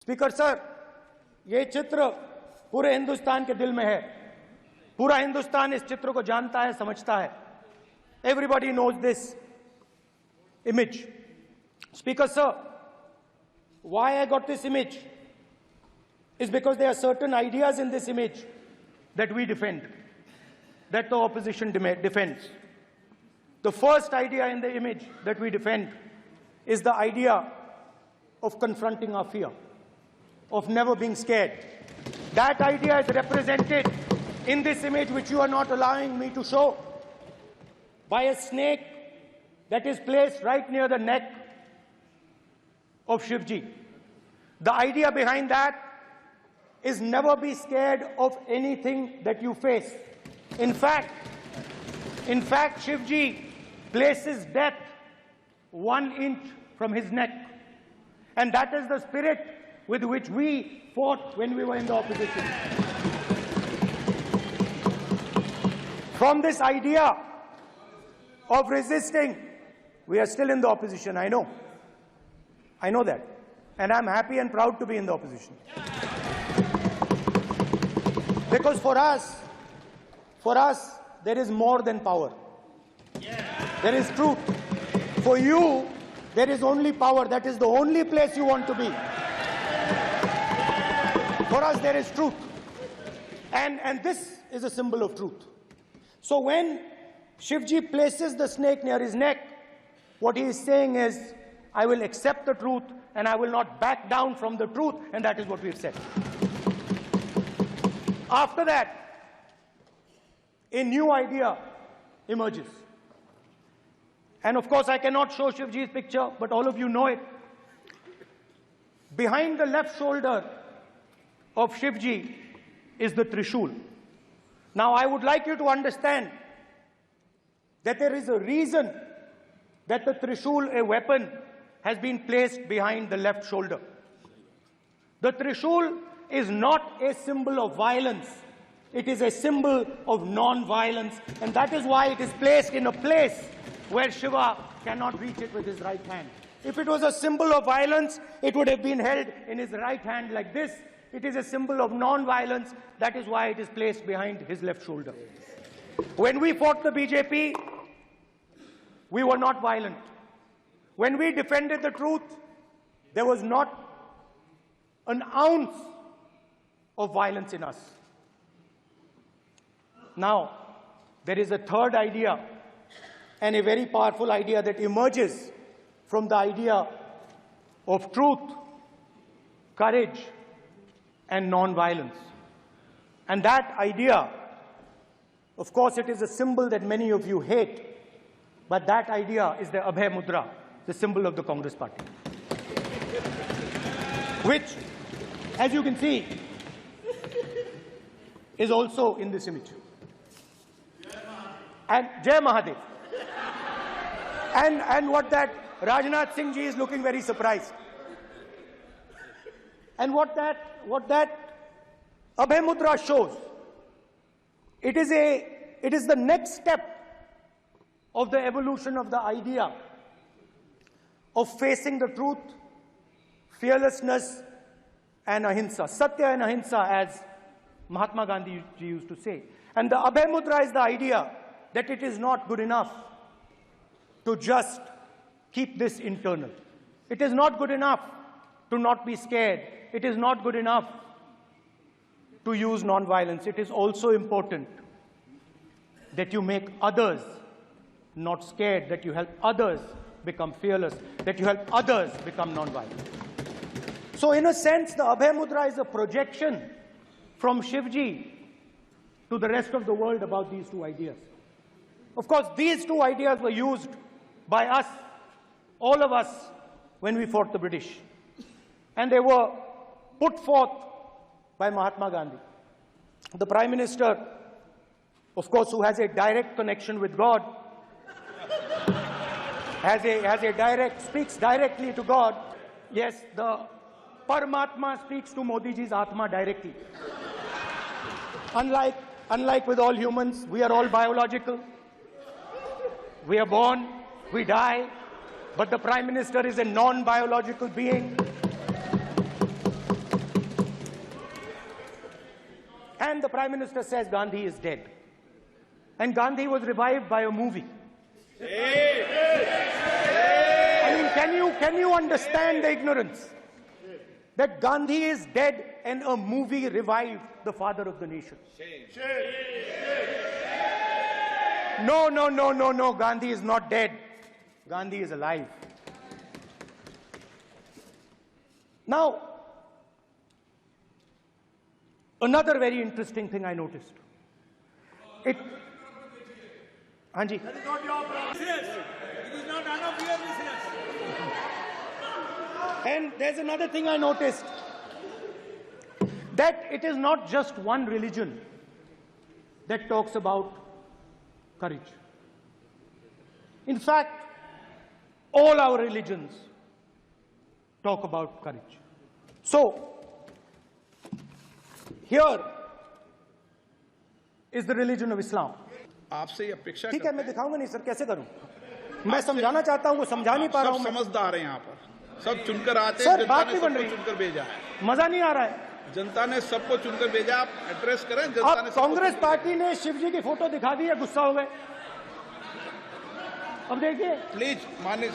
Speaker sir, ये चित्र पूरे हिंदुस्तान के दिल में है। पूरा हिंदुस्तान इस चित्र को जानता है, समझता है। Everybody knows this image. Speaker sir, why I got this image is because there are certain ideas in this image that we defend, that the opposition defends. The first idea in the image that we defend is the idea of confronting our fear, of never being scared. That idea is represented in this image, which you are not allowing me to show, by a snake that is placed right near the neck of Shivji. The idea behind that is never be scared of anything that you face. In fact, Shivji places death 1 inch from his neck. And that is the spirit with which we fought when we were in the opposition. From this idea of resisting, we are still in the opposition, I know. I know that. And I'm happy and proud to be in the opposition. Because for us, there is more than power. There is truth. For you, there is only power. That is the only place you want to be. For us, there is truth. And this is a symbol of truth. So when Shivji places the snake near his neck, what he is saying is, I will accept the truth and I will not back down from the truth, and that is what we've said. After that, a new idea emerges. And of course, I cannot show Shivji's picture, but all of you know it. Behind the left shoulder of Shivji is the Trishul. Now, I would like you to understand that there is a reason that the Trishul, a weapon, has been placed behind the left shoulder. The Trishul is not a symbol of violence. It is a symbol of non-violence, and that is why it is placed in a place where Shiva cannot reach it with his right hand. If it was a symbol of violence, it would have been held in his right hand like this. It is a symbol of non-violence. That is why it is placed behind his left shoulder. When we fought the BJP, we were not violent. When we defended the truth, there was not an ounce of violence in us. Now, there is a third idea, and a very powerful idea that emerges from the idea of truth, courage, and non-violence. And that idea, of course, it is a symbol that many of you hate, but that idea is the Abhay Mudra, the symbol of the Congress Party, which, as you can see, is also in this image. And Jai Mahadev. And what that Rajnath Singh ji is looking very surprised. And what that Abhay Mudra shows, it is the next step of the evolution of the idea of facing the truth, fearlessness, and ahimsa. Satya and ahimsa, as Mahatma Gandhi used to say. And the Abhay Mudra is the idea that it is not good enough to just keep this internal. It is not good enough to not be scared. It is not good enough to use non-violence. It is also important that you make others not scared, that you help others become fearless, that you help others become non-violent. So in a sense, the Abhay Mudra is a projection from Shivji to the rest of the world about these two ideas. Of course, these two ideas were used by us, all of us, when we fought the British. And they were put forth by Mahatma Gandhi. The Prime Minister, of course, who has a direct connection with God, speaks directly to God. Yes, the Paramatma speaks to Modi ji's Atma directly. Unlike with all humans, we are all biological. We are born, we die, but the Prime Minister is a non-biological being. and the Prime Minister says Gandhi is dead. And Gandhi was revived by a movie. I mean, can you understand the ignorance? That Gandhi is dead and a movie revived the father of the nation. No, Gandhi is not dead. Gandhi is alive. Now, another very interesting thing I noticed. Anji. That is not your business. It is not none of your business. And there's another thing I noticed. That it is not just one religion that talks about courage. In fact, all our religions talk about courage. So, here is the religion of Islam. आपसे ये अपेक्षा ठीक है, मैं दिखाऊंगा नहीं sir, कैसे करूं? मैं समझाना चाहता हूं, वो समझा नहीं पा रहा हूं। समझदार हैं यहाँ पर, सब चुनकर आते हैं। सर, जनता बात ने नहीं बन सबको रही, चुनकर भेजा है। मजा नहीं आ रहा है। जनता ने सबको चुनकर भेजा, आप एड्रेस करें। जनता ने अब कांग्रेस पार्टी ने शिव जी की फोटो दिखा दी है, गुस्सा हो गए। अब देखिए, प्लीज मान्य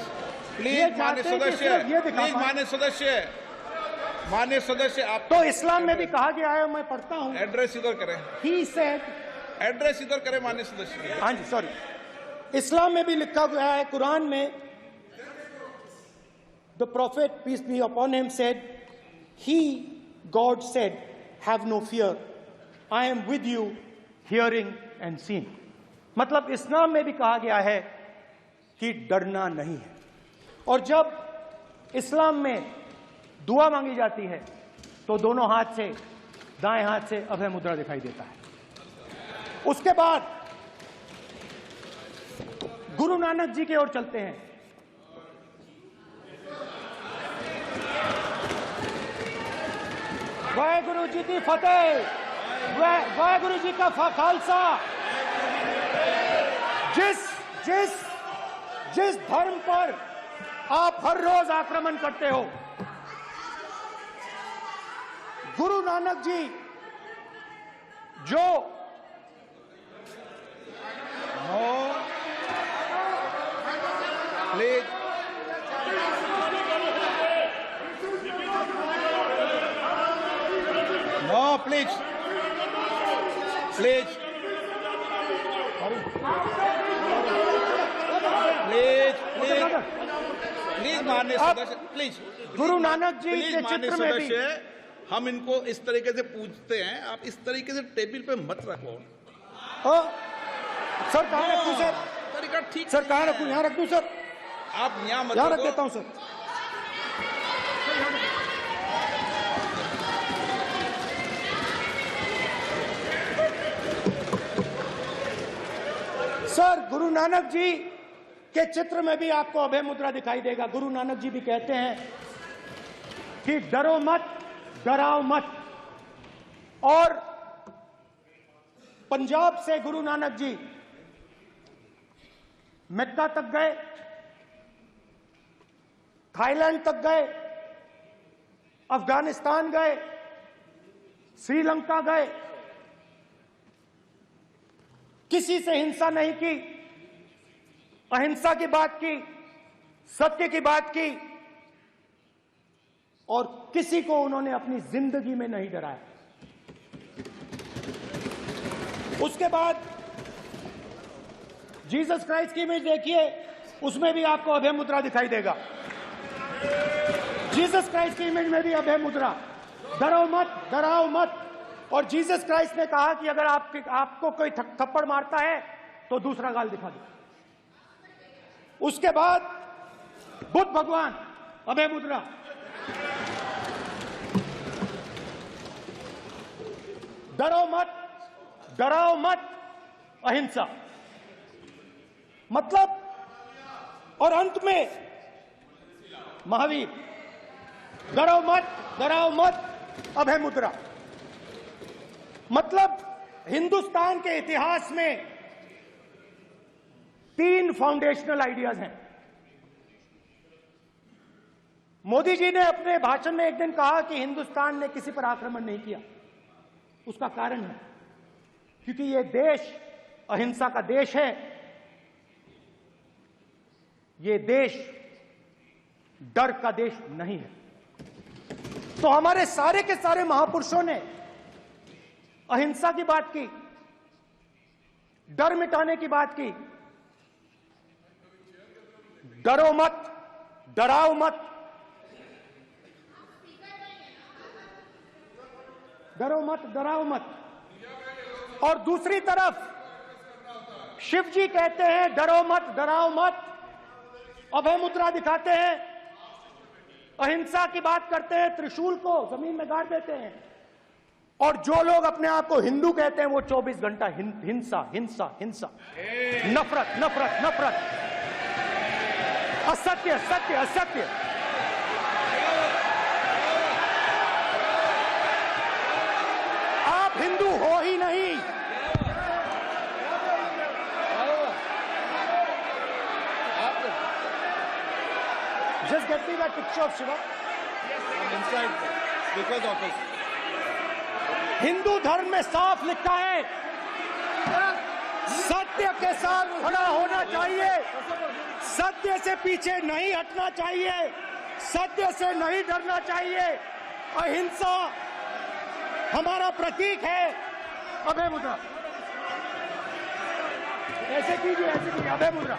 सदस्य आप तो इस्लाम में भी कहा गया है, मैं पढ़ता हूं। एड्रेस इधर करें। He said, एड्रेस इधर करें मान्य सदस्य। हाँ जी, सॉरी, इस्लाम में भी लिखा गया है, कुरान में, the prophet peace be upon him said, God said, have no fear, I am with you, hearing and seeing. मतलब इस्लाम में भी कहा गया है कि डरना नहीं है। और जब इस्लाम में दुआ मांगी जाती है तो दोनों हाथ से, दाएं हाथ से अभय मुद्रा दिखाई देता है। उसके बाद गुरु नानक जी की ओर चलते हैं। वाहेगुरु जी की फतेह, वाहेगुरु जी का खालसा। जिस धर्म पर आप हर रोज आक्रमण करते हो, गुरु नानक जी जो प्लीज प्लीज प्लीज प्लीज माननीय सदस्य, प्लीज। गुरु नानक जी के चित्र में भी हम इनको इस तरीके से पूछते हैं, आप इस तरीके से टेबल पे मत रखो। सर कहाँ रखूं सर? तरीका ठीक सर कहाँ रखूं? यहाँ रख दूं सर? आप यहाँ मत यहाँ रख रखो। देता हूं सर। सर, गुरु नानक जी के चित्र में भी आपको अभय मुद्रा दिखाई देगा। गुरु नानक जी भी कहते हैं कि डरो मत, डराओ मत। और पंजाब से गुरु नानक जी मक्का तक गए, थाईलैंड तक गए, अफगानिस्तान गए, श्रीलंका गए, किसी से हिंसा नहीं की, अहिंसा की बात की, सत्य की बात की, और किसी को उन्होंने अपनी जिंदगी में नहीं डराया। उसके बाद जीसस क्राइस्ट की इमेज देखिए, उसमें भी आपको अभय मुद्रा दिखाई देगा। जीसस क्राइस्ट की इमेज में भी अभय मुद्रा, डरो मत, डराओ मत। और जीसस क्राइस्ट ने कहा कि अगर आपको कोई थप्पड़ मारता है तो दूसरा गाल दिखा दो। उसके बाद बुद्ध भगवान, अभय मुद्रा। डरो मत, डराओ मत, अहिंसा। मतलब, और अंत में महावीर, डरो मत, डराओ मत, अभय मुद्रा। मतलब हिंदुस्तान के इतिहास में 3 फाउंडेशनल आइडियाज हैं। मोदी जी ने अपने भाषण में एक दिन कहा कि हिंदुस्तान ने किसी पर आक्रमण नहीं किया। उसका कारण है क्योंकि ये देश अहिंसा का देश है, ये देश डर का देश नहीं है। तो हमारे सारे के सारे महापुरुषों ने अहिंसा की बात की, डर मिटाने की बात की। डरो मत, डराओ मत, डरो मत, डराओ मत। और दूसरी तरफ शिव जी कहते हैं डरो मत, डराओ मत, अभय मुद्रा दिखाते हैं, अहिंसा की बात करते हैं, त्रिशूल को जमीन में गाड़ देते हैं। और जो लोग अपने आप को हिंदू कहते हैं वो 24 घंटा हिंसा हिंसा हिंसा, नफरत नफरत नफरत, असत्य सत्य असत्य। आप हिंदू हो ही नहीं। Just get me that picture of Shiva. inside because of us. Hindu धर्म में साफ लिखा है, सत्य के साथ खड़ा होना चाहिए, सत्य से पीछे नहीं हटना चाहिए, सत्य से नहीं डरना चाहिए। अहिंसा हमारा प्रतीक है। अभय मुद्रा ऐसे कीजिए, ऐसे कीजिए, अभय मुद्रा।